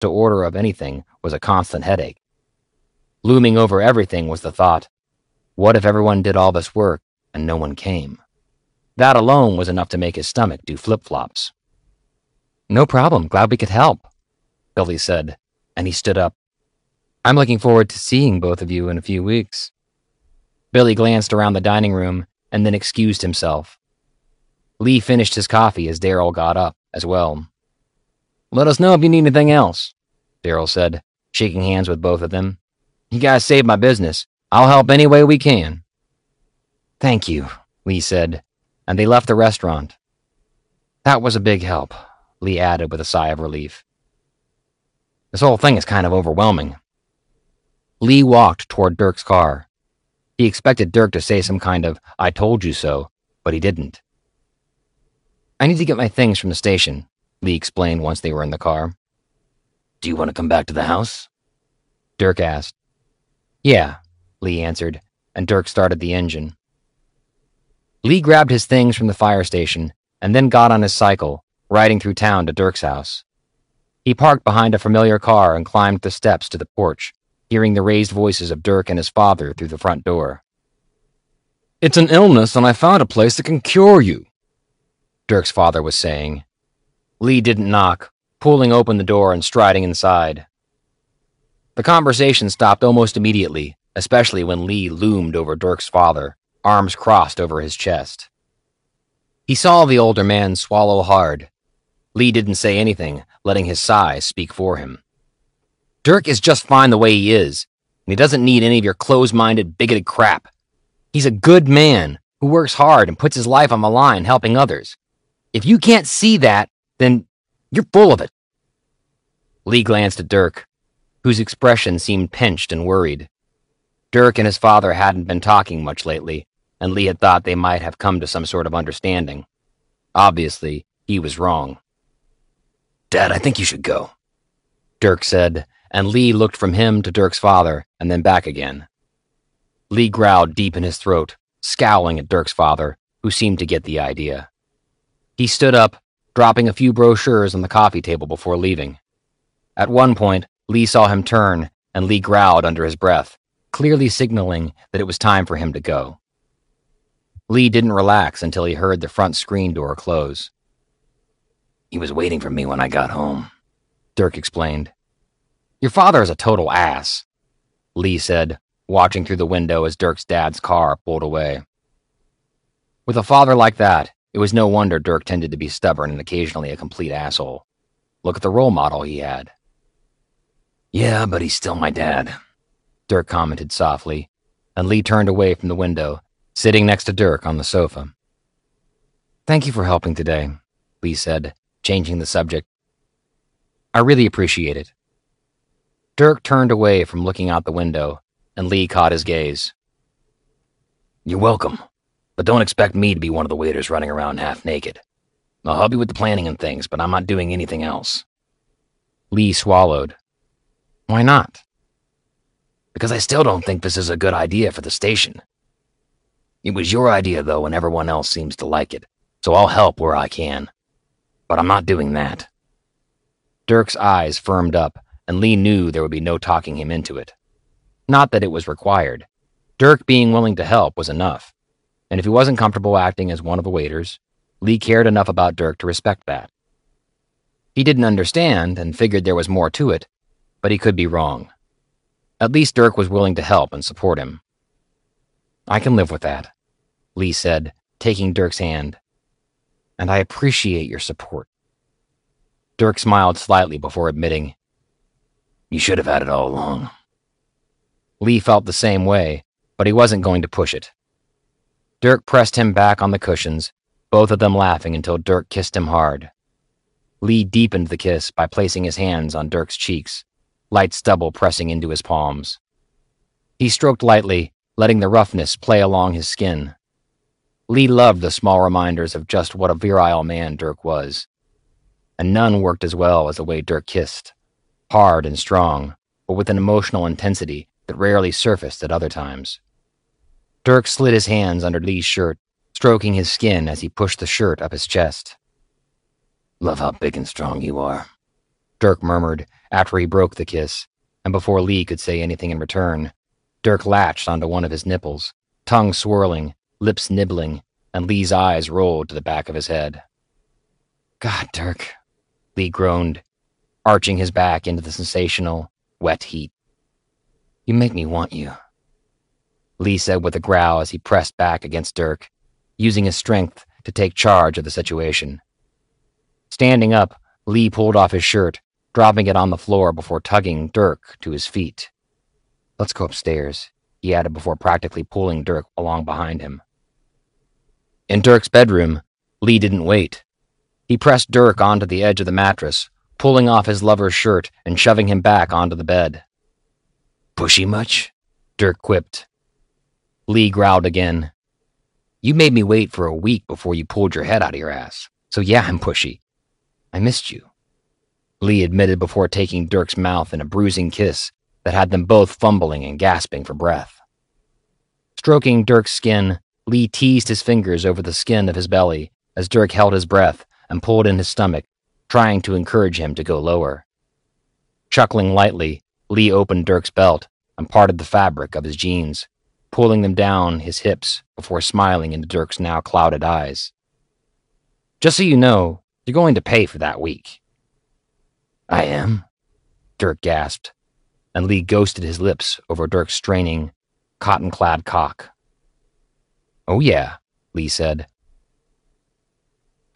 to order of anything was a constant headache. Looming over everything was the thought, what if everyone did all this work and no one came? That alone was enough to make his stomach do flip-flops. "No problem, glad we could help," Billy said, and he stood up. "I'm looking forward to seeing both of you in a few weeks." Billy glanced around the dining room and then excused himself. Lee finished his coffee as Daryl got up as well. "Let us know if you need anything else," Daryl said, shaking hands with both of them. "You guys saved my business. I'll help any way we can." "Thank you," Lee said, and they left the restaurant. "That was a big help," Lee added with a sigh of relief. "This whole thing is kind of overwhelming." Lee walked toward Dirk's car. He expected Dirk to say some kind of "I told you so," but he didn't. "I need to get my things from the station," Lee explained once they were in the car. "Do you want to come back to the house?" Dirk asked. "Yeah," Lee answered, and Dirk started the engine. Lee grabbed his things from the fire station and then got on his cycle, riding through town to Dirk's house. He parked behind a familiar car and climbed the steps to the porch, hearing the raised voices of Dirk and his father through the front door. "It's an illness, and I found a place that can cure you," Dirk's father was saying. Lee didn't knock, pulling open the door and striding inside. The conversation stopped almost immediately, especially when Lee loomed over Dirk's father, arms crossed over his chest. He saw the older man swallow hard. Lee didn't say anything, letting his sighs speak for him. "Dirk is just fine the way he is, and he doesn't need any of your close-minded, bigoted crap. He's a good man who works hard and puts his life on the line helping others. If you can't see that, then you're full of it." Lee glanced at Dirk, whose expression seemed pinched and worried. Dirk and his father hadn't been talking much lately, and Lee had thought they might have come to some sort of understanding. Obviously, he was wrong. "Dad, I think you should go," Dirk said, and Lee looked from him to Dirk's father and then back again. Lee growled deep in his throat, scowling at Dirk's father, who seemed to get the idea. He stood up, dropping a few brochures on the coffee table before leaving. At one point, Lee saw him turn, and Lee growled under his breath, clearly signaling that it was time for him to go. Lee didn't relax until he heard the front screen door close. "He was waiting for me when I got home," Dirk explained. "Your father is a total ass," Lee said, watching through the window as Dirk's dad's car pulled away. With a father like that, it was no wonder Dirk tended to be stubborn and occasionally a complete asshole. Look at the role model he had. "Yeah, but he's still my dad," Dirk commented softly, and Lee turned away from the window, sitting next to Dirk on the sofa. "Thank you for helping today," Lee said, changing the subject. "I really appreciate it." Dirk turned away from looking out the window, and Lee caught his gaze. "You're welcome, but don't expect me to be one of the waiters running around half naked. I'll help you with the planning and things, but I'm not doing anything else." Lee swallowed. "Why not?" "Because I still don't think this is a good idea for the station. It was your idea, though, and everyone else seems to like it, so I'll help where I can. But I'm not doing that." Dirk's eyes firmed up, and Lee knew there would be no talking him into it. Not that it was required. Dirk being willing to help was enough, and if he wasn't comfortable acting as one of the waiters, Lee cared enough about Dirk to respect that. He didn't understand and figured there was more to it, but he could be wrong. At least Dirk was willing to help and support him. "I can live with that," Lee said, taking Dirk's hand. "And I appreciate your support." Dirk smiled slightly before admitting, "You should have had it all along." Lee felt the same way, but he wasn't going to push it. Dirk pressed him back on the cushions, both of them laughing until Dirk kissed him hard. Lee deepened the kiss by placing his hands on Dirk's cheeks, light stubble pressing into his palms. He stroked lightly, letting the roughness play along his skin. Lee loved the small reminders of just what a virile man Dirk was. And none worked as well as the way Dirk kissed, hard and strong, but with an emotional intensity that rarely surfaced at other times. Dirk slid his hands under Lee's shirt, stroking his skin as he pushed the shirt up his chest. "Love how big and strong you are," Dirk murmured after he broke the kiss, and before Lee could say anything in return, Dirk latched onto one of his nipples, tongue swirling, lips nibbling, and Lee's eyes rolled to the back of his head. God, Dirk, Lee groaned, arching his back into the sensational, wet heat. You make me want you, Lee said with a growl as he pressed back against Dirk, using his strength to take charge of the situation. Standing up, Lee pulled off his shirt, dropping it on the floor before tugging Dirk to his feet. Let's go upstairs, he added before practically pulling Dirk along behind him. In Dirk's bedroom, Lee didn't wait. He pressed Dirk onto the edge of the mattress, pulling off his lover's shirt and shoving him back onto the bed. Pushy much? Dirk quipped. Lee growled again. You made me wait for a week before you pulled your head out of your ass, so yeah, I'm pushy. I missed you, Lee admitted before taking Dirk's mouth in a bruising kiss that had them both fumbling and gasping for breath. Stroking Dirk's skin, Lee teased his fingers over the skin of his belly as Dirk held his breath and pulled in his stomach, trying to encourage him to go lower. Chuckling lightly, Lee opened Dirk's belt and parted the fabric of his jeans, pulling them down his hips before smiling into Dirk's now clouded eyes. Just so you know, you're going to pay for that week. I am? Dirk gasped, and Lee ghosted his lips over Dirk's straining, cotton-clad cock. Oh yeah, Lee said.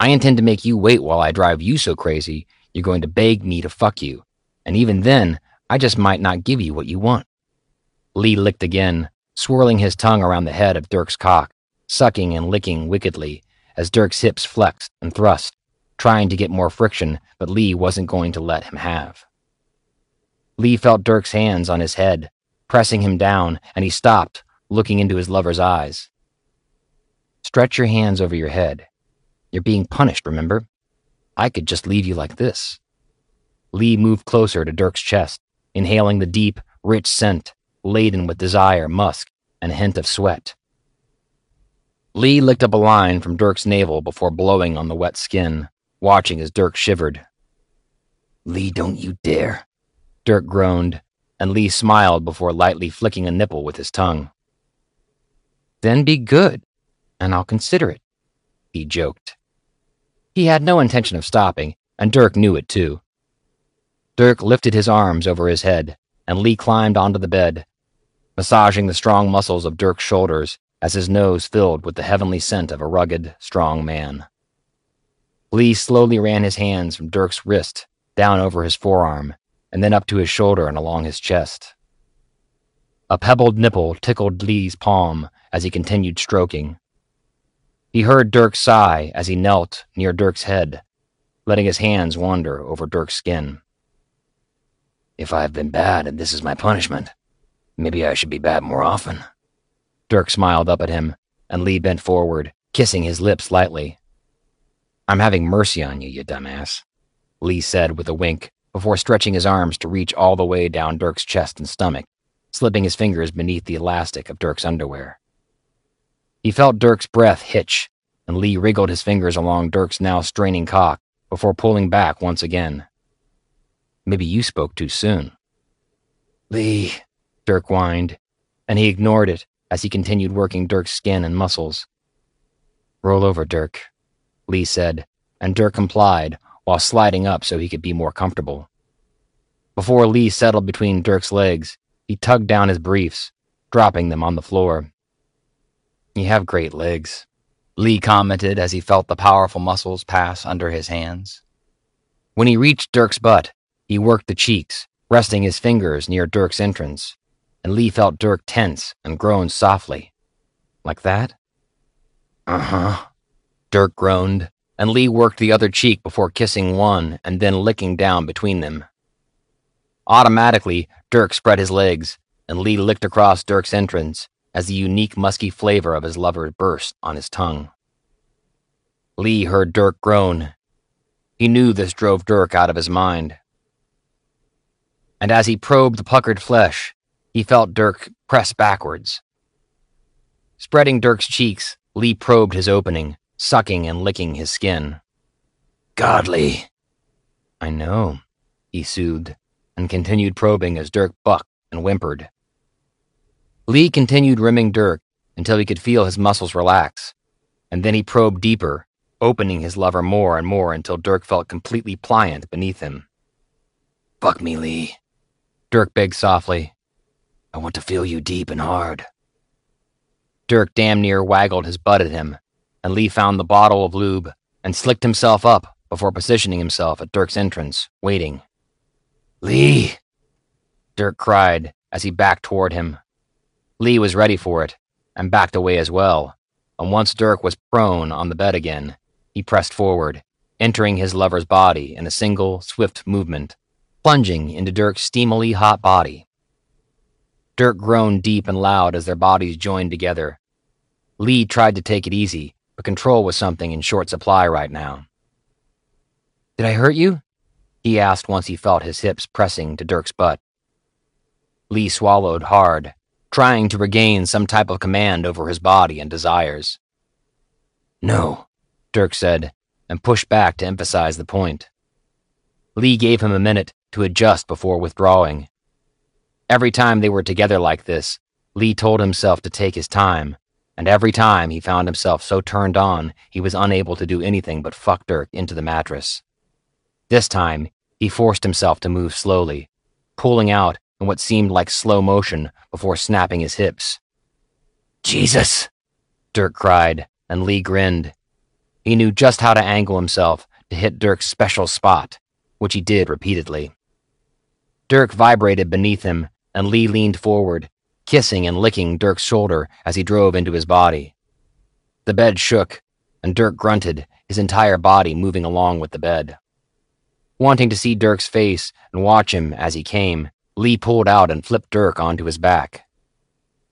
I intend to make you wait while I drive you so crazy you're going to beg me to fuck you, and even then, I just might not give you what you want. Lee licked again, swirling his tongue around the head of Dirk's cock, sucking and licking wickedly as Dirk's hips flexed and thrust, trying to get more friction, but Lee wasn't going to let him have. Lee felt Dirk's hands on his head, pressing him down, and he stopped, looking into his lover's eyes. Stretch your hands over your head. You're being punished, remember? I could just leave you like this. Lee moved closer to Dirk's chest, inhaling the deep, rich scent, laden with desire, musk, and a hint of sweat. Lee licked up a line from Dirk's navel before blowing on the wet skin, watching as Dirk shivered. Lee, don't you dare, Dirk groaned, and Lee smiled before lightly flicking a nipple with his tongue. Then be good, and I'll consider it, he joked. He had no intention of stopping, and Dirk knew it too. Dirk lifted his arms over his head, and Lee climbed onto the bed, massaging the strong muscles of Dirk's shoulders as his nose filled with the heavenly scent of a rugged, strong man. Lee slowly ran his hands from Dirk's wrist down over his forearm, and then up to his shoulder and along his chest. A pebbled nipple tickled Lee's palm as he continued stroking. He heard Dirk sigh as he knelt near Dirk's head, letting his hands wander over Dirk's skin. If I've been bad and this is my punishment, maybe I should be bad more often. Dirk smiled up at him, and Lee bent forward, kissing his lips lightly. I'm having mercy on you, you dumbass, Lee said with a wink before stretching his arms to reach all the way down Dirk's chest and stomach, slipping his fingers beneath the elastic of Dirk's underwear. He felt Dirk's breath hitch, and Lee wriggled his fingers along Dirk's now straining cock before pulling back once again. Maybe you spoke too soon. Lee, Dirk whined, and he ignored it as he continued working Dirk's skin and muscles. Roll over, Dirk, Lee said, and Dirk complied while sliding up so he could be more comfortable. Before Lee settled between Dirk's legs, he tugged down his briefs, dropping them on the floor. You have great legs, Lee commented as he felt the powerful muscles pass under his hands. When he reached Dirk's butt, he worked the cheeks, resting his fingers near Dirk's entrance, and Lee felt Dirk tense and groan softly. Like that? Uh-huh, Dirk groaned, and Lee worked the other cheek before kissing one and then licking down between them. Automatically, Dirk spread his legs, and Lee licked across Dirk's entrance as the unique musky flavor of his lover burst on his tongue. Lee heard Dirk groan. He knew this drove Dirk out of his mind. And as he probed the puckered flesh, he felt Dirk press backwards. Spreading Dirk's cheeks, Lee probed his opening, sucking and licking his skin. Godly. I know, he soothed, and continued probing as Dirk bucked and whimpered. Lee continued rimming Dirk until he could feel his muscles relax, and then he probed deeper, opening his lover more and more until Dirk felt completely pliant beneath him. "Fuck me, Lee," Dirk begged softly. "I want to feel you deep and hard." Dirk damn near waggled his butt at him, and Lee found the bottle of lube and slicked himself up before positioning himself at Dirk's entrance, waiting. "Lee!" Dirk cried as he backed toward him. Lee was ready for it, and backed away as well, and once Dirk was prone on the bed again, he pressed forward, entering his lover's body in a single, swift movement, plunging into Dirk's steamily hot body. Dirk groaned deep and loud as their bodies joined together. Lee tried to take it easy, but control was something in short supply right now. "Did I hurt you?" he asked once he felt his hips pressing to Dirk's butt. Lee swallowed hard, trying to regain some type of command over his body and desires. "No," Dirk said, and pushed back to emphasize the point. Lee gave him a minute to adjust before withdrawing. Every time they were together like this, Lee told himself to take his time, and every time he found himself so turned on he was unable to do anything but fuck Dirk into the mattress. This time, he forced himself to move slowly, pulling out in what seemed like slow motion before snapping his hips. "Jesus!" Dirk cried, and Lee grinned. He knew just how to angle himself to hit Dirk's special spot, which he did repeatedly. Dirk vibrated beneath him, and Lee leaned forward, kissing and licking Dirk's shoulder as he drove into his body. The bed shook, and Dirk grunted, his entire body moving along with the bed. Wanting to see Dirk's face and watch him as he came, Lee pulled out and flipped Dirk onto his back.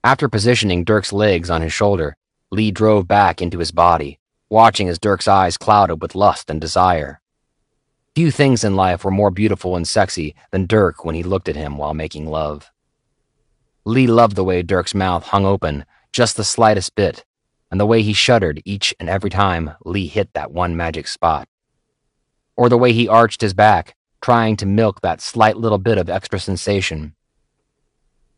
After positioning Dirk's legs on his shoulder, Lee drove back into his body, watching as Dirk's eyes clouded with lust and desire. Few things in life were more beautiful and sexy than Dirk when he looked at him while making love. Lee loved the way Dirk's mouth hung open just the slightest bit, and the way he shuddered each and every time Lee hit that one magic spot. Or the way he arched his back, trying to milk that slight little bit of extra sensation.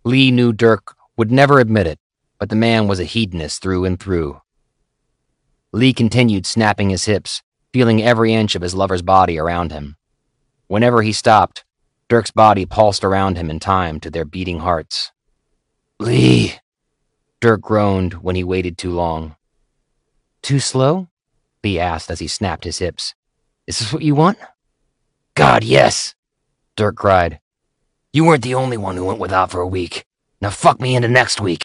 Lee knew Dirk would never admit it, but the man was a hedonist through and through. Lee continued snapping his hips, feeling every inch of his lover's body around him. Whenever he stopped, Dirk's body pulsed around him in time to their beating hearts. "Lee!" Dirk groaned when he waited too long. "Too slow?" Lee asked as he snapped his hips. "Is this what you want?" "God, yes!" Dirk cried. "You weren't the only one who went without for a week. Now fuck me into next week."